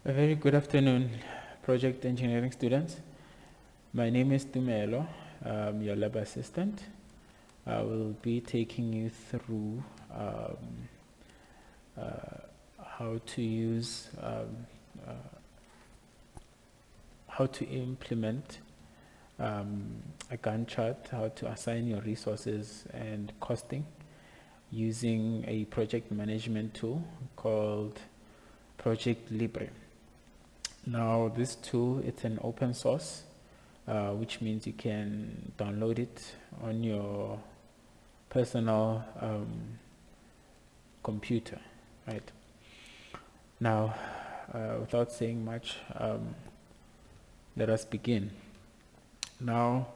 A very good afternoon, project engineering students. My name is Tumelo. I'm your lab assistant. I will be taking you through how to use, how to implement a Gantt chart, how to assign your resources and costing using a project management tool called Project Libre. Now this tool, it's an open source, which means you can download it on your personal computer, right? Now, without saying much, let us begin. Now,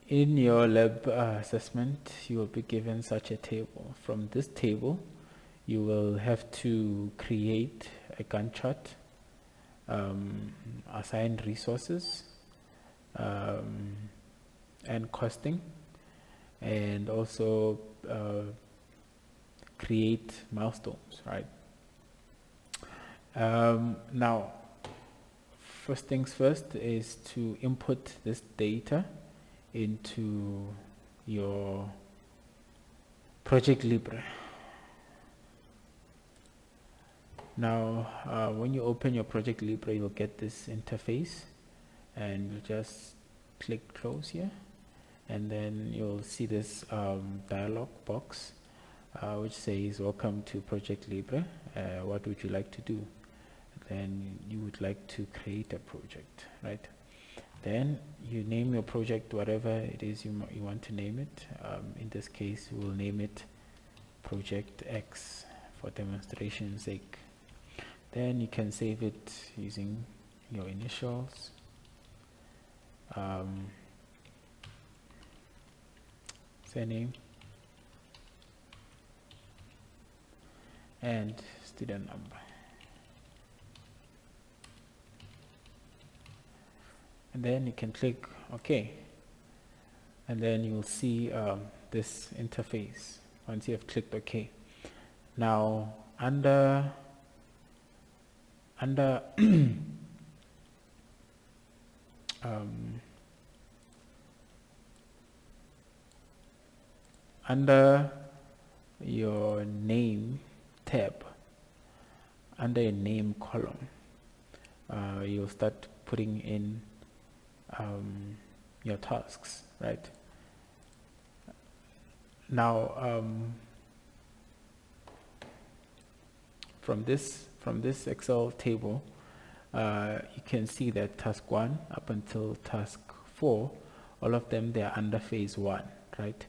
in your lab assessment, you will be given such a table. From this table, you will have to create a Gantt chart, assign resources and costing, and also create milestones, right? Now, first things first is to input this data into your Project Libre. Now, when you open your Project Libre, you'll get this interface, and you just click close here, and then you'll see this dialog box which says welcome to Project Libre. What would you like to do? Then you would like to create a project, right? Then you name your project whatever it is you want to name it. In this case, we'll name it Project X for demonstration's sake. Then you can save it using your initials, surname, and student number. And then you can click OK, and then you'll see this interface once you have clicked OK. Now under under your name tab, under your name column, you'll start putting in your tasks, right? Now from this Excel table, you can see that task 1 up until task 4, all of them, they are under phase 1, right?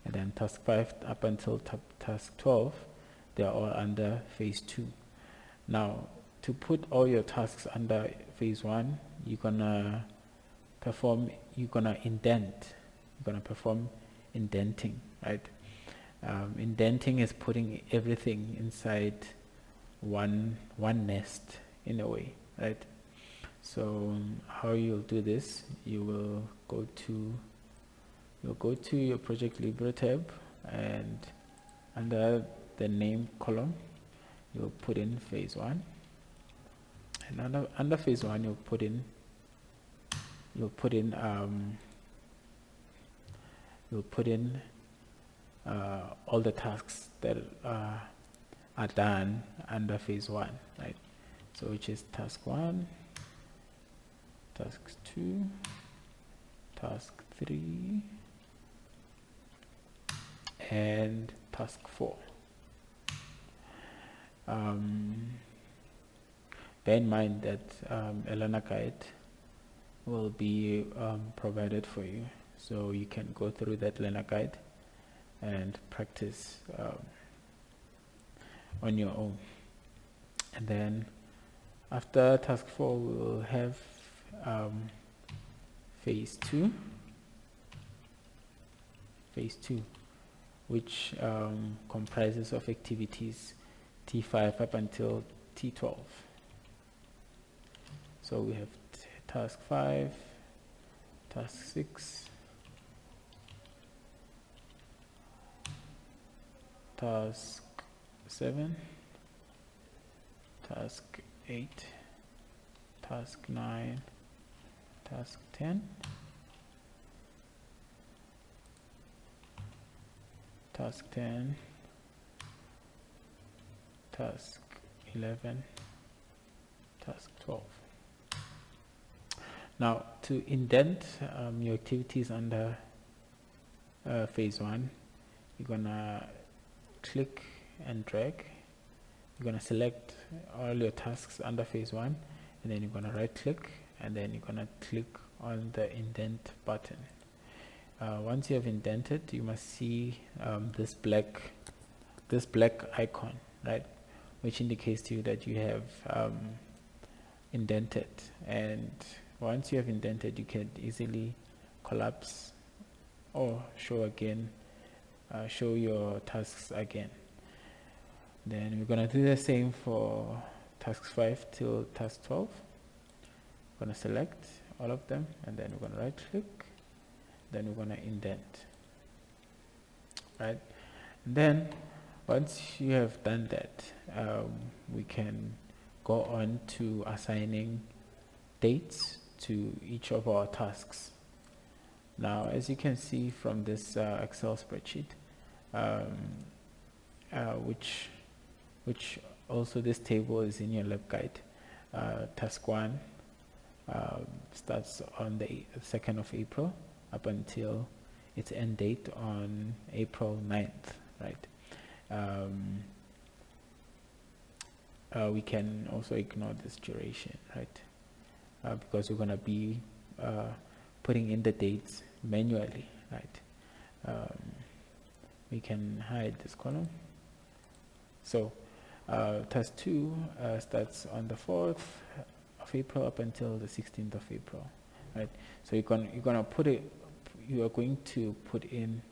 And then task 5 up until task 12, they are all under phase 2. Now, to put all your tasks under phase 1, you're gonna perform indenting, right? Indenting is putting everything inside one nest in a way, right? So how you'll do this, you will go to your Project Libre tab, and under the name column you'll put in phase 1, and under phase 1 you'll put in all the tasks that are done under phase 1, right? So which is task 1, task 2, task 3, and task 4. Bear in mind that a learner guide will be provided for you, so you can go through that learner guide and practice on your own. And then after task 4, we will have phase 2, which comprises of activities T5 up until T12. So we have task 5, task 6, task 7, task 8, task 9, task 10, task 10, task 11, task 12. Now to indent your activities under phase 1, you're gonna click and drag. You're gonna select all your tasks under phase 1, and then you're gonna right click, and then you're gonna click on the indent button. Once you have indented, you must see this black icon, right, which indicates to you that you have indented. And once you have indented, you can easily collapse or show your tasks again. Then we're gonna do the same for tasks 5 till task 12. We're gonna select all of them, and then we're gonna right click, then we're gonna indent, right? And then once you have done that, we can go on to assigning dates to each of our tasks. Now, as you can see from this Excel spreadsheet, which also this table is in your lab guide, task 1 starts on the 2nd of April up until its end date on April 9th, right? We can also ignore this duration, right? Because we're going to be putting in the dates manually, right? We can hide this column. So task 2 starts on the 4th of April up until the 16th of April, right? So you are going to put in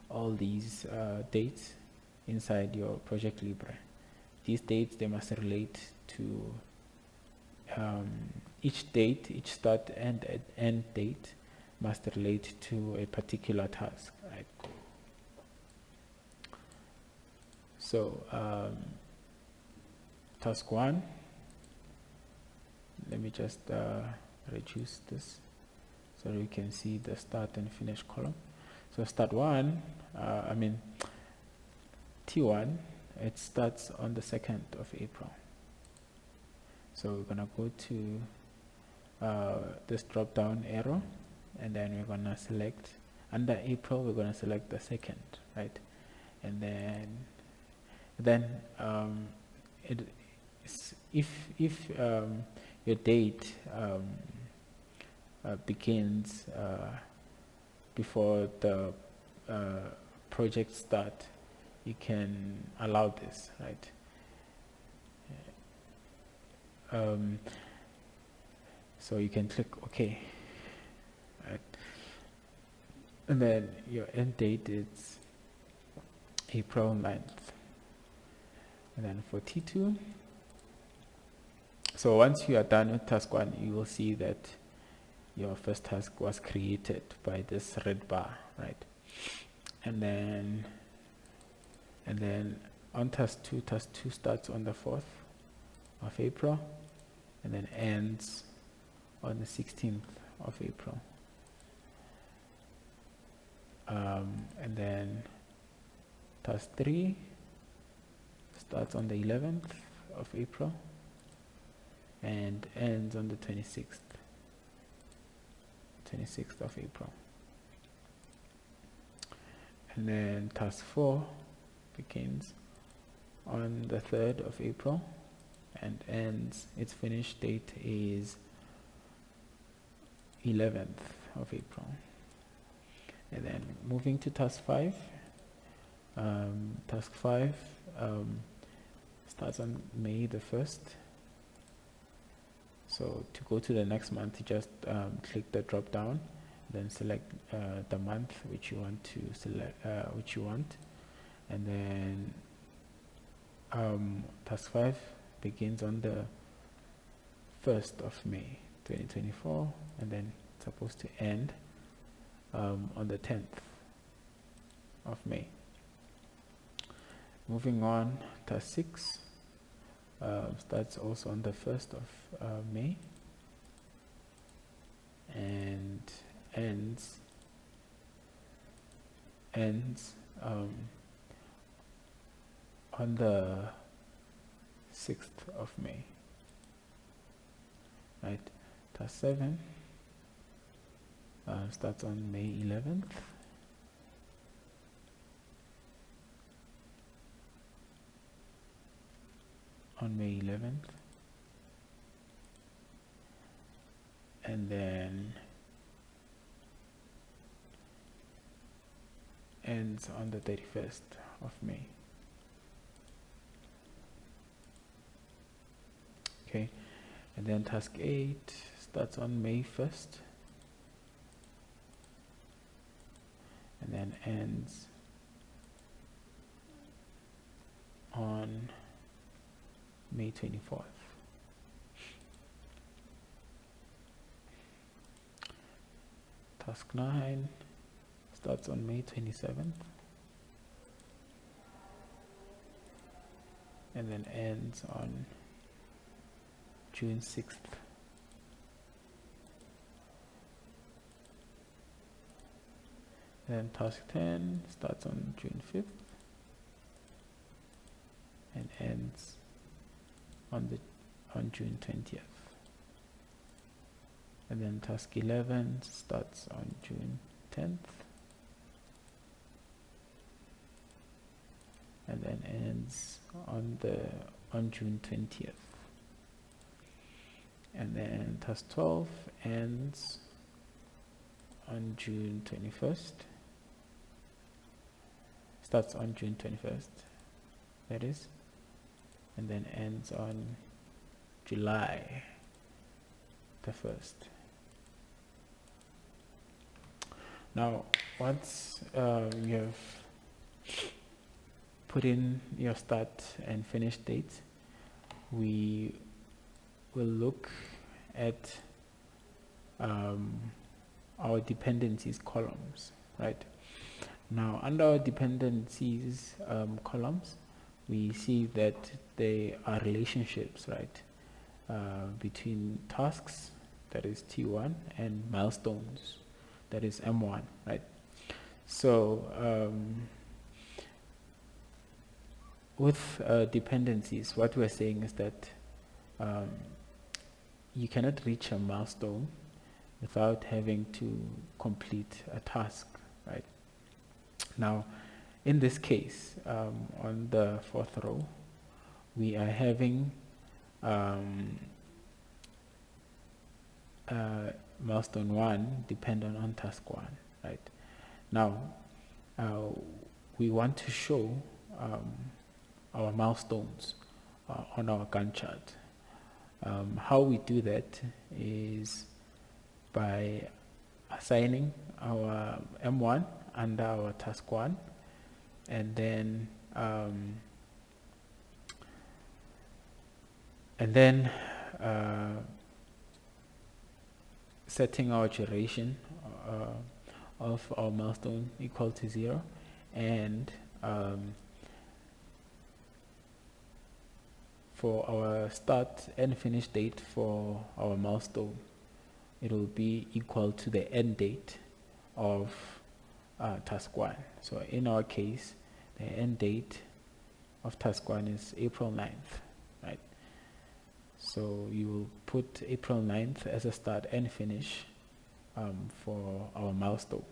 all these dates inside your project Libre. These dates, they must relate to each start and end date must relate to a particular task, right? So task 1, let me just reduce this so you can see the start and finish column. So start 1, T1, it starts on the 2nd of April. So we're gonna go to this drop down arrow, and then we're gonna select under April, we're gonna select the 2nd, right? And then if your date begins before the project start, you can allow this, right? So you can click OK, right? And then your end date is April 9th. And then for T2, so once you are done with task 1, you will see that your first task was created by this red bar, right? And then on task 2 starts on the 4th of April and then ends on the 16th of April. And then task 3 starts on the 11th of April and ends on the 26th of April. And then task 4 begins on the 3rd of April and ends, its finish date is 11th of April. And then moving to task 5, task 5 starts on May the 1st. So to go to the next month, you just click the drop down, then select the month which you want to select, and then task 5 begins on the 1st of May 2024, and then it's supposed to end on the 10th of May. Moving on, task 6 starts also on the 1st of May and ends on the 6th of May, right? Task 7 starts on May 11th and then ends on the 31st of May. Okay, and then task 8 starts on May 1st and then ends on May 24th. Task 9 starts on May 27th and then ends on June 6th. Then task 10 starts on June 5th and ends on June 20th. And then task 11 starts on June 10th and then ends on June 20th. And then task 12 ends on June 21st, starts on June 21st, that is, and then ends on July the 1st. Now, once you have put in your start and finish dates, we will look at our dependencies columns, right? Now, under our dependencies columns, we see that there are relationships, right, between tasks, that is T1, and milestones, that is M1, right? So with dependencies, what we're saying is that you cannot reach a milestone without having to complete a task, right? Now, in this case, on the 4th row, we are having milestone 1 dependent on task 1, right? Now, we want to show our milestones on our Gantt chart. How we do that is by assigning our M1 under our task 1 and then setting our duration of our milestone equal to 0 and for our start and finish date for our milestone, it will be equal to the end date of task 1. So in our case, the end date of task 1 is April 9th, right? So you will put April 9th as a start and finish for our milestone.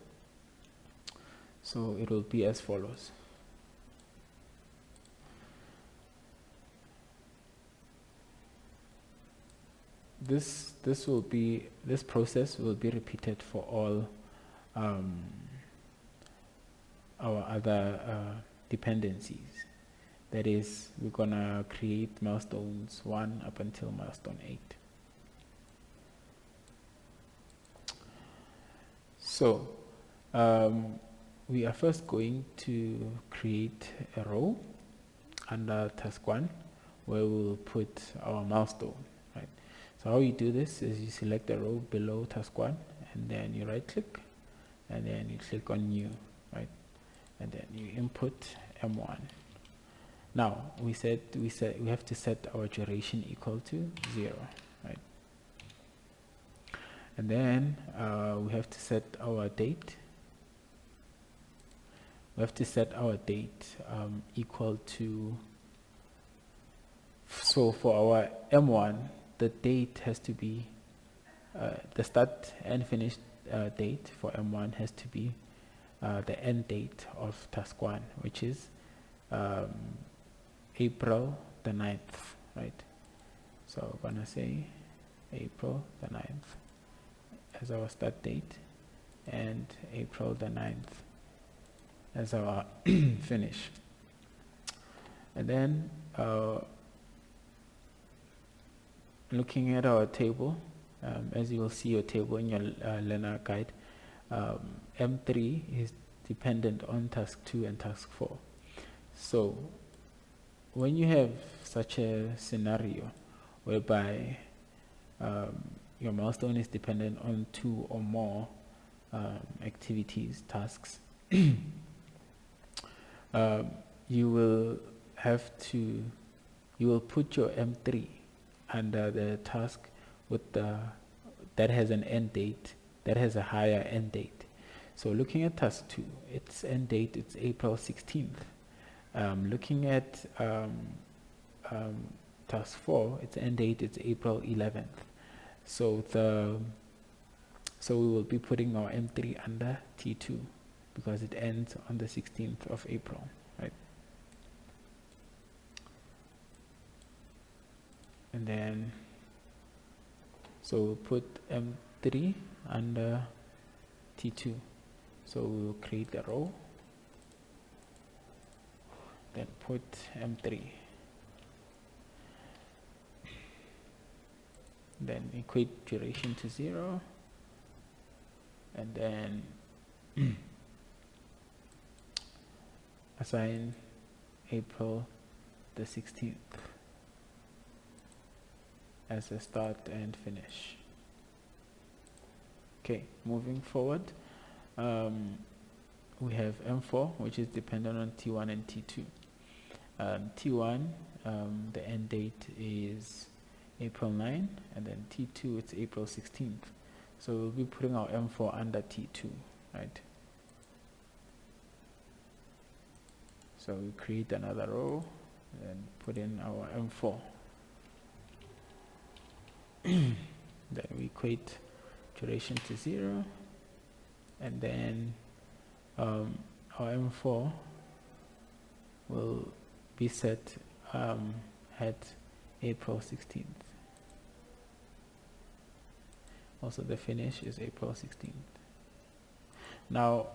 So it will be as follows. This process will be repeated for all our other dependencies. That is, we're gonna create milestones 1 up until milestone 8. So we are first going to create a row under task 1 where we'll put our milestone, right? So how you do this is you select the row below task 1 and then you right click and then you click on new, right? And then you input M1. Now we have to set our duration equal to 0, right? And then we have to set our date. We have to set our date equal to, so for our M1, the date has to be, the start and finish date for M1 has to be the end date of task 1, which is April the 9th, right? So I'm gonna say April the 9th as our start date and April the 9th as our finish. And then looking at our table, as you will see your table in your learner guide, M3 is dependent on task 2 and task 4. So when you have such a scenario whereby your milestone is dependent on 2 or more activities, tasks, you will put your M3 under the task with that has an end date, that has a higher end date. So looking at task 2, its end date is April 16th. Looking at task 4, its end date is April 11th. So we will be putting our M3 under T2 because it ends on the 16th of April, right? And then so we'll put M3 under T2. So we'll create a row, then put M3, then equate duration to 0, and then assign April the 16th as a start and finish. Okay, moving forward, we have M4, which is dependent on T1 and T2. T1, the end date is April 9, and then T2, it's April 16th. So we'll be putting our M4 under T2, right? So we create another row and put in our M4. Then we equate duration to 0, and then our M4 will be set at April 16th. Also the finish is April 16th. Now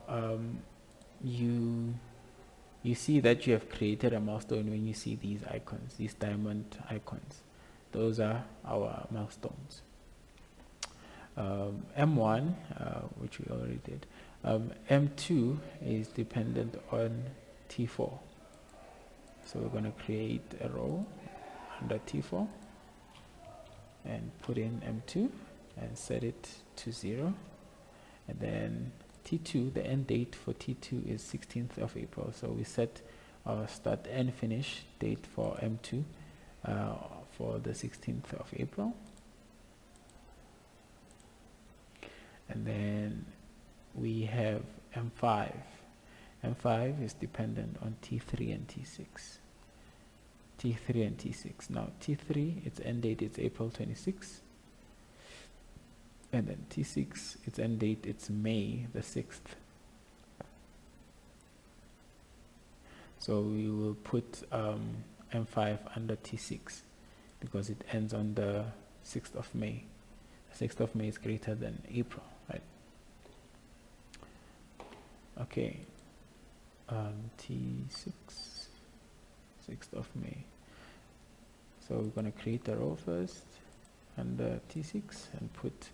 you see that you have created a milestone when you see these icons, these diamond icons. Those are our milestones. M1, which we already did. M2 is dependent on T4. So we're going to create a row under T4 and put in M2 and set it to 0. And then T2, the end date for T2 is 16th of April. So we set our start and finish date for M2 for the 16th of April. And then we have M5. M5 is dependent on T3 and T6. T3 and T6. Now T3, its end date is April 26th. And then T6, its end date, it's May the 6th. So we will put M5 under T6 because it ends on the 6th of May. The 6th of May is greater than April, right? Okay. T6, 6th of May. So we're going to create a row first under T6 and put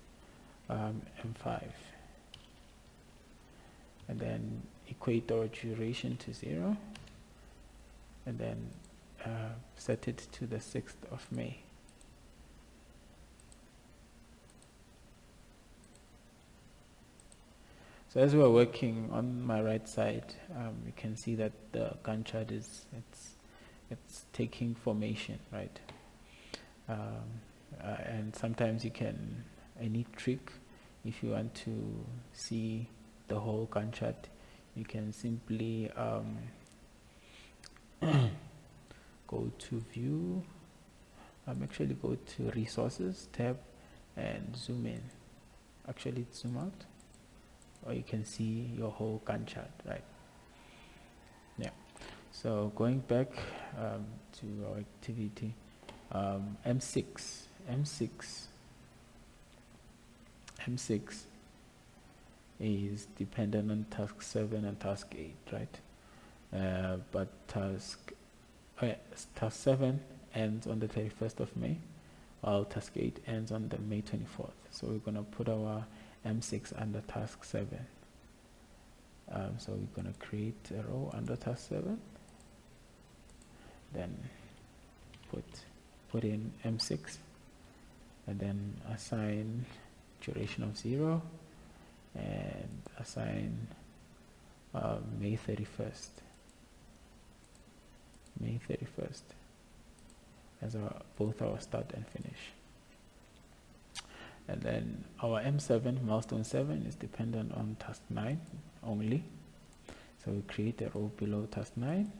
M5, and then equate our duration to 0, and then set it to the 6th of May. So as we're working on my right side, you can see that the Gantt chart it's taking formation, right? And sometimes you can, a neat trick, if you want to see the whole Gantt chart, you can simply go to view, actually go to resources tab and zoom in, actually zoom out, or you can see your whole Gantt chart, right? Yeah. So going back to our activity, M6 is dependent on task 7 and task 8, right? But task 7 ends on the 31st of May, while task 8 ends on the May 24th. So we're going to put our M6 under task 7. So we're going to create a row under task 7, then put in M6, and then assign duration of 0, and assign May 31st as both our start and finish. And then our M7, milestone 7, is dependent on task 9 only. So we create a row below task 9, and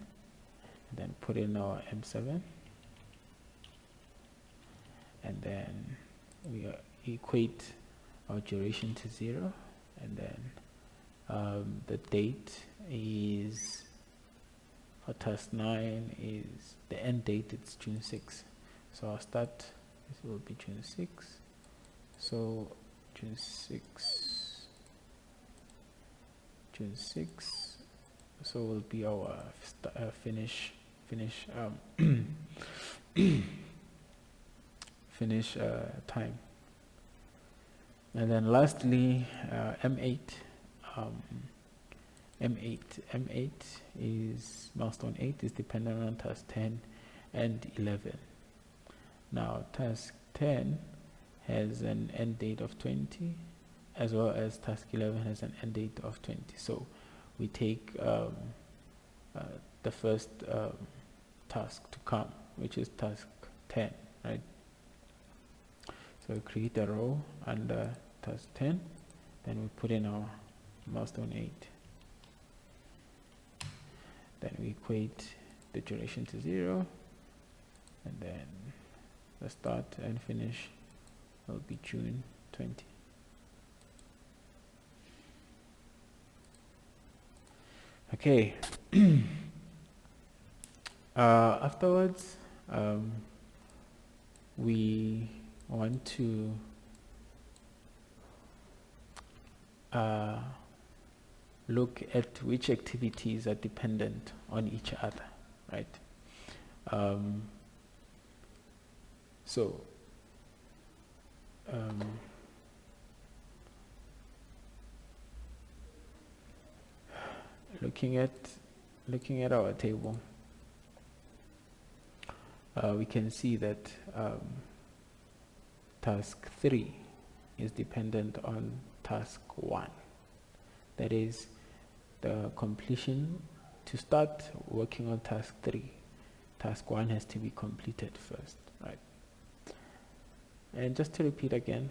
then put in our M7, and then we equate our duration to 0, and then the date is, for task 9 is, the end date is June 6. So our start will be June 6. So June 6, so will be our finish time. And then lastly, M8 is milestone 8 is dependent on task 10 and 11. Now task 10 has an end date of 20, as well as task 11 has an end date of 20. So we take the first task to come, which is task 10, right? So we create a row under task 10, then we put in our milestone 8. Then we equate the duration to 0, and then the start and finish will be June 20. Okay. Afterwards, we want to look at which activities are dependent on each other, right? Looking at our table, we can see that task 3 is dependent on task 1. That is, the completion to start working on task 3. Task 1 has to be completed first, right? And just to repeat again,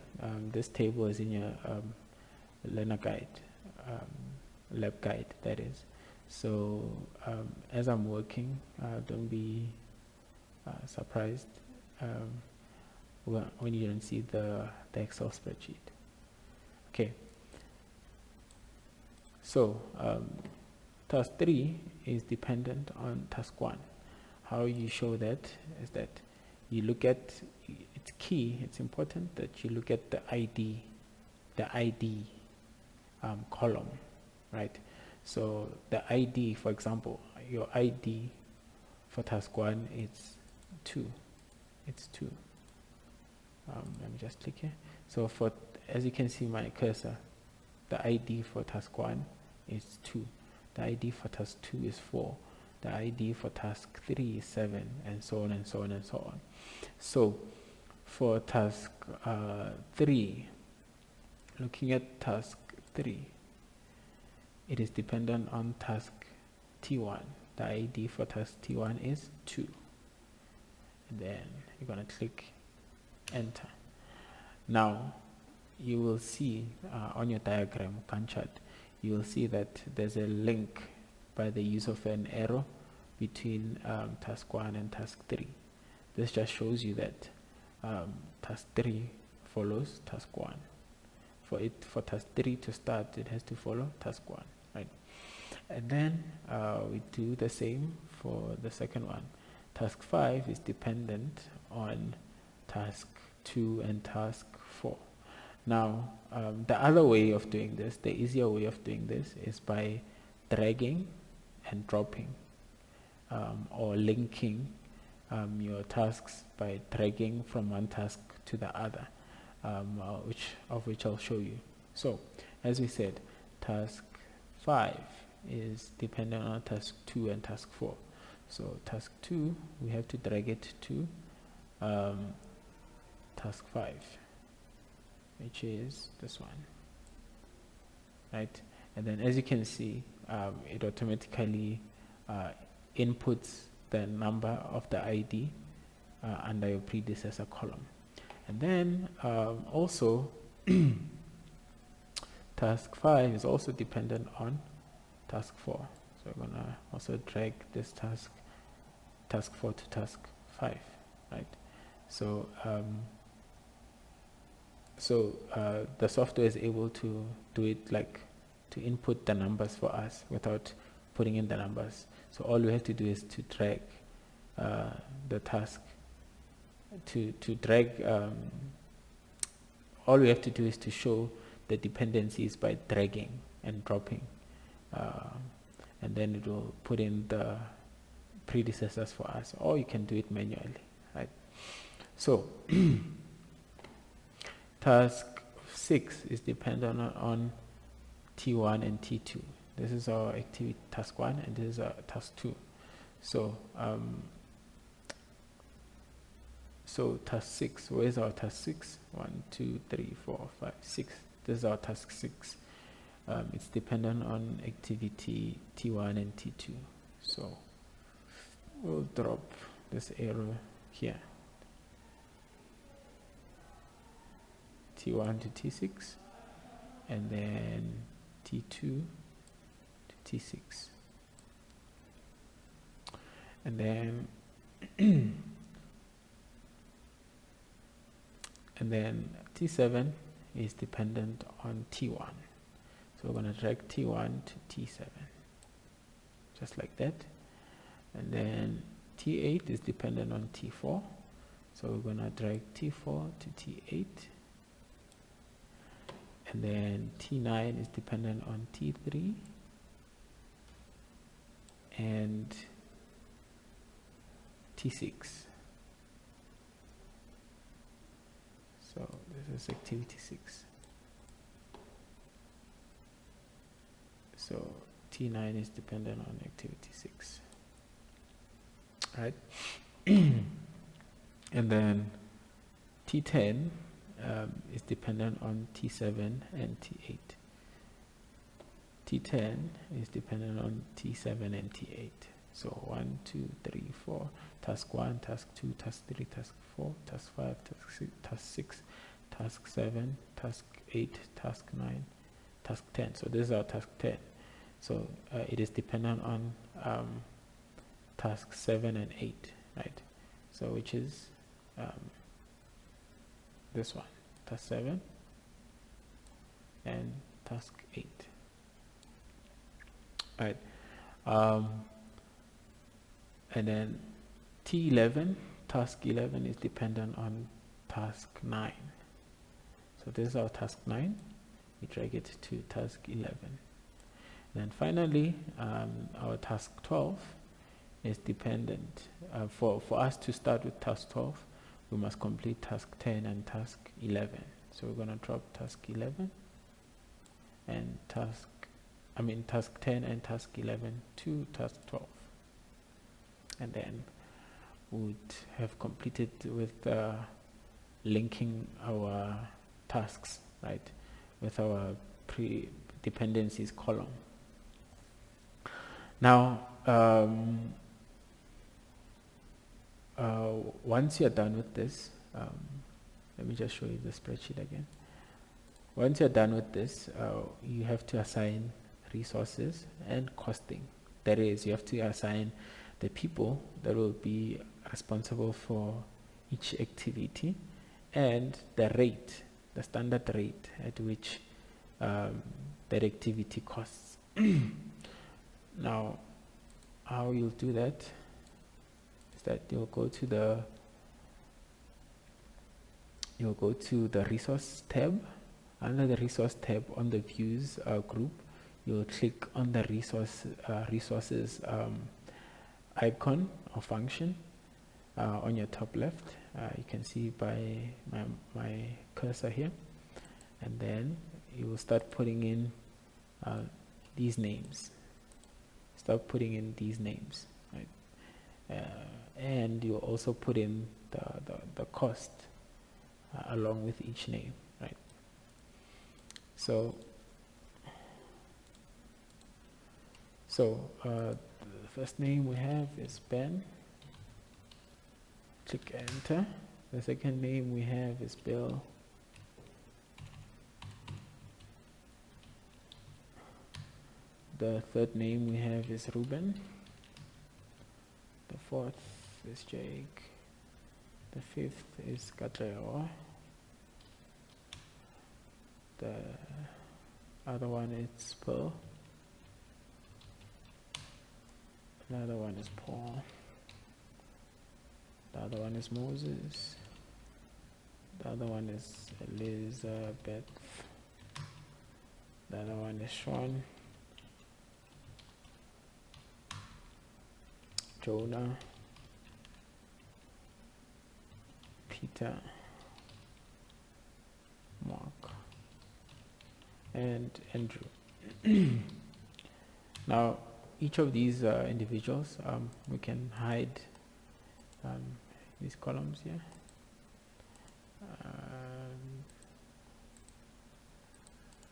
this table is in your learner guide, lab guide, that is. So as I'm working, don't be surprised when you don't see the Excel spreadsheet. Okay. So task 3 is dependent on task 1. How you show that is that you look at, it's key, it's important that you look at the ID column, right? So the ID, for example, your ID for task 1 is 2. It's 2. Let me just click here. So as you can see my cursor, the ID for task 1 is 2. The ID for task 2 is 4. The ID for task 3 is 7, and so on and so on and so on. So for task 3, looking at task 3, it is dependent on task T1. The ID for task T1 is 2. and then you're going to click enter. Now you will see on your diagram Gantt chart, you will see that there's a link by the use of an arrow between task 1 and task 3. This just shows you that task 3 follows task 1. For task 3 to start, it has to follow task 1, right? And then we do the same for the second one. Task 5 is dependent on task 2 and task 4. Now, the other way of doing this, the easier way of doing this, is by dragging and dropping, or linking your tasks by dragging from one task to the other, which I'll show you. So, as we said, task 5 is dependent on task 2 and task 4. So task 2, we have to drag it to task 5, which is this one, right? And then as you can see, it automatically inputs the number of the ID under your predecessor column. And then also task 5 is also dependent on task 4. So we're gonna also drag this task 4 to task 5, right? So the software is able to do it, like to input the numbers for us without putting in the numbers. So all we have to do is to drag the task to drag. All we have to do is to show the dependencies by dragging and dropping, and then it will put in the predecessors for us, or you can do it manually, right? So task 6 is dependent on T1 and T2. This is our activity task 1, and this is our task 2. So so task 6, where is our task 6? 1, 2, 3, 4, 5, 6. This is our task 6. It's dependent on activity T1 and T2. So we'll drop this arrow here, T1 to T6, and then T2 to T6, and then and then T7 is dependent on T1. So we're going to drag T1 to T7, just like that. And then T8 is dependent on T4. So we're going to drag T4 to T8. And then T9 is dependent on T3. And T6. So this is activity 6. So T9 is dependent on activity 6, right? And then T10 is dependent on T7 and T8. T10 is dependent on T7 and T8. So 1, 2, 3, 4, task 1, task 2, task 3, task 4, task 5, task 6, task 7, task 8, task 9, task 10. So this is our task 10. So it is dependent on task 7 and 8, right? So which is this one, task 7 and task 8, right? And then T11, task 11 is dependent on task 9. So this is our task 9. We drag it to task 11. And then finally, our task 12 is dependent. For us to start with task 12, we must complete task 10 and task 11. So we're going to drop task 11 and task 10 and task 11 to task 12. And then we would have completed with linking our tasks, right, with our dependencies column. Now once you're done with this, let me just show you the spreadsheet again. Once you're done with this, you have to assign resources and costing. That is, you have to assign the people that will be responsible for each activity and the rate, the standard rate at which that activity costs. Now, how you'll do that is that you'll go to the resource tab. Under the resource tab on the views group, you'll click on the resources icon or function on your top left. You can see by my cursor here, and then you will start putting in these names. Start putting in these names, right? And you'll also put in the cost along with each name, right? So the first name we have is Ben. Click enter. The second name we have is Bill. The third name we have is Ruben. The fourth is Jake. The fifth is Katlego. The other one is Pearl. Another one is Paul. The other one is Moses. The other one is Elizabeth. The other one is Sean. Jonah. Peter. Mark. And Andrew. Now, each of these individuals, we can hide these columns here.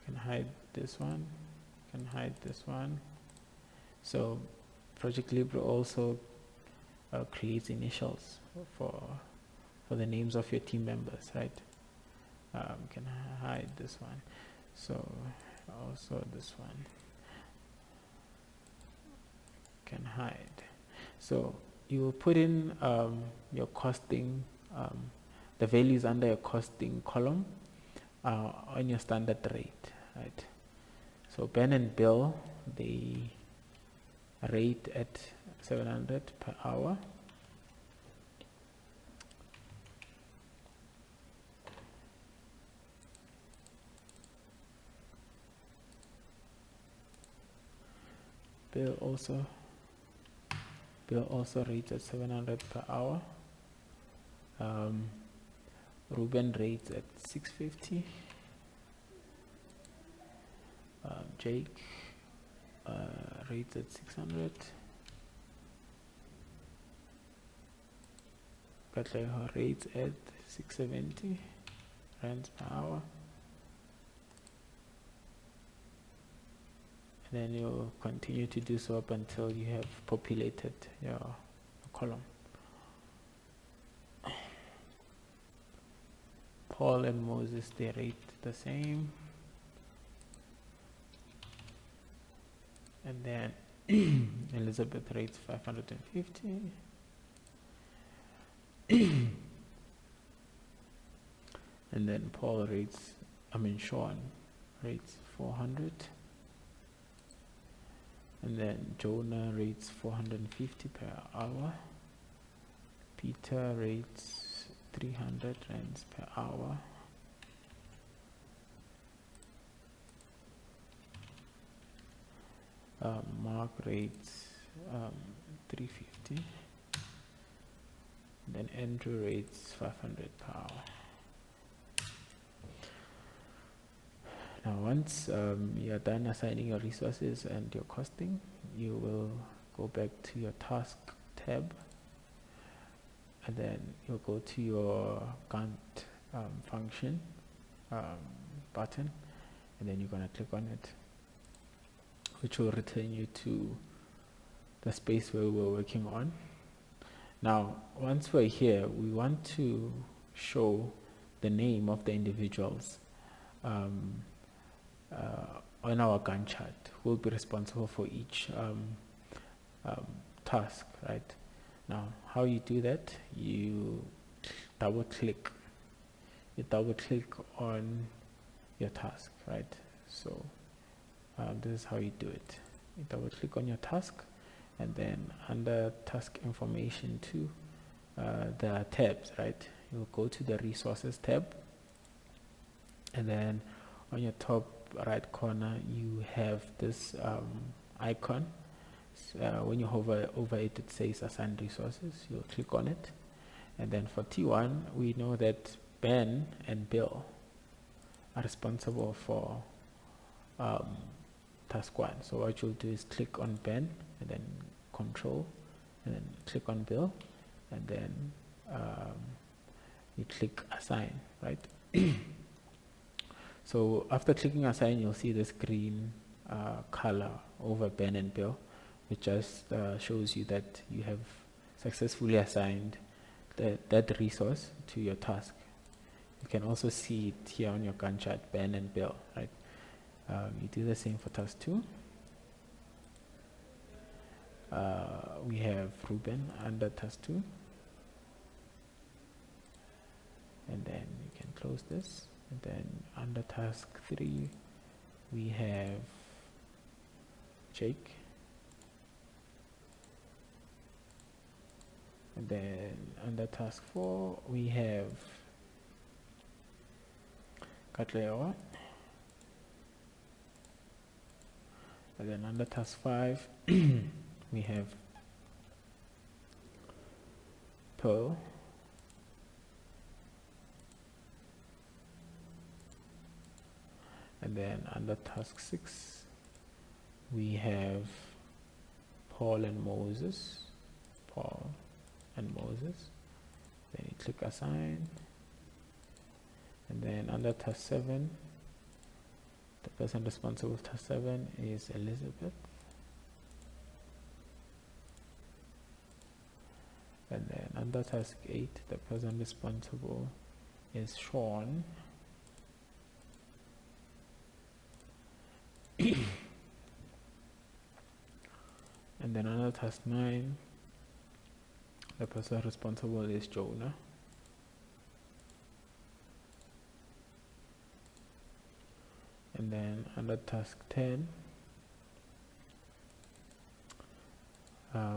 Can hide this one, can hide this one. So Project Libre also creates initials for the names of your team members, right? Can hide this one. So also this one can hide. So you will put in your costing, the values under your costing column on your standard rate, right? So Ben and Bill, they rate at 700 per hour. Bill also rates at 700 per hour. Ruben rates at 650. Jake rates at 600. Katleho rates at 670 rands per hour. And then you'll continue to do so up until you have populated your column. Paul and Moses, they rate the same. And then Elizabeth rates 550. And then Sean rates 400. And then Jonah rates 450 per hour. Peter rates 300 rands per hour. Mark rates 350. Then Andrew rates 500 per hour. Now once you're done assigning your resources and your costing, you will go back to your task tab, and then you'll go to your Gantt function button, and then you're going to click on it, which will return you to the space where we're working on. Now, once we're here, we want to show the name of the individuals um, on our Gantt chart who will be responsible for each um, task, right? Now, how you do that? You double click. You double click on your task, right? So this is how you do it. You double click on your task, and then under task information 2, there are tabs, right? You'll go to the resources tab, and then on your top right corner you have this icon. When you hover over it, it says assign resources. You'll click on it, and then for T1 we know that Ben and Bill are responsible for task 1. So what you'll do is click on Ben, and then control, and then click on Bill, and then you click assign, right? So after clicking assign, you'll see this green color over Ben and Bill, which just shows you that you have successfully assigned that resource to your task. You can also see it here on your Gantt chart, Ben and Bill, right? You do the same for task 2. We have Ruben under task 2, and then you can close this, and then under task 3 we have Jake, and then under task 4 we have Katlewa, and then under task 5 we have Pearl, and then under task 6 we have Paul and Moses. Then you click assign, and then under task 7 the person responsible for task 7 is Elizabeth, and then under task 8 the person responsible is Sean, and then under task 9 the person responsible is Jonah, and then under task 10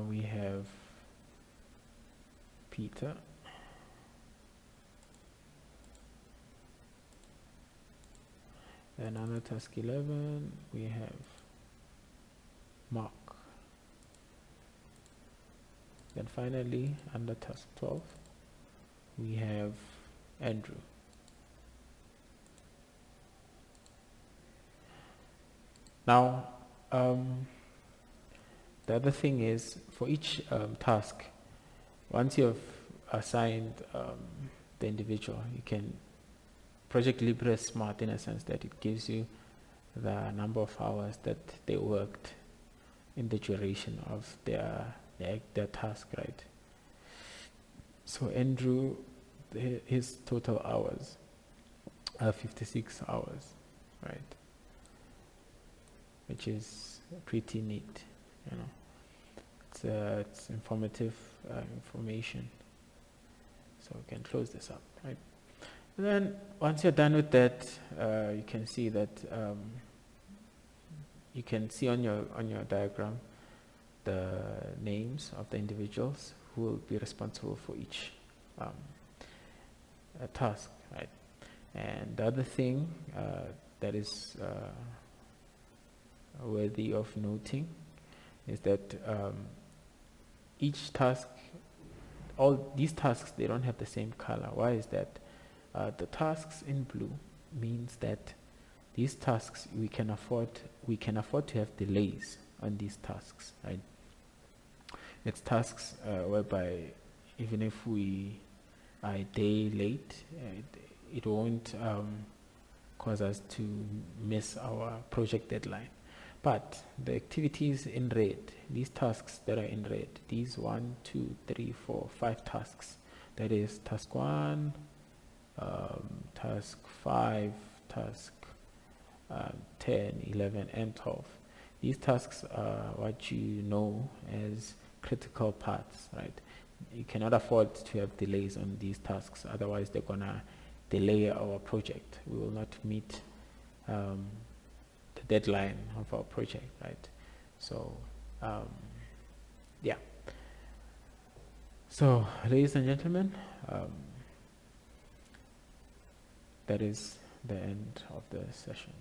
we have Peter, then under task 11 we have Mark, then finally under task 12 we have Andrew. Now the other thing is, for each task, once you have assigned the individual, you can, Project Libre is smart in a sense that it gives you the number of hours that they worked in the duration of their task, right? So Andrew, his total hours are 56 hours, right? Which is pretty neat, you know. It's informative information. So we can close this up, right? And then once you're done with that, you can see that you can see on your diagram the names of the individuals who will be responsible for each task, right? And the other thing that is worthy of noting is that each task, all these tasks, they don't have the same color. Why is that? The tasks in blue means that these tasks we can afford to have delays on these tasks, right? It's tasks whereby even if we are a day late, it won't cause us to miss our project deadline. But the activities in red, these tasks that are in red, these 1, 2, 3, 4, 5 tasks, that is task 1, task 5, task 10, 11, and 12. These tasks are what you know as critical paths, right? You cannot afford to have delays on these tasks, otherwise they're gonna delay our project. We will not meet the deadline of our project, right? So yeah. So ladies and gentlemen, that is the end of the session.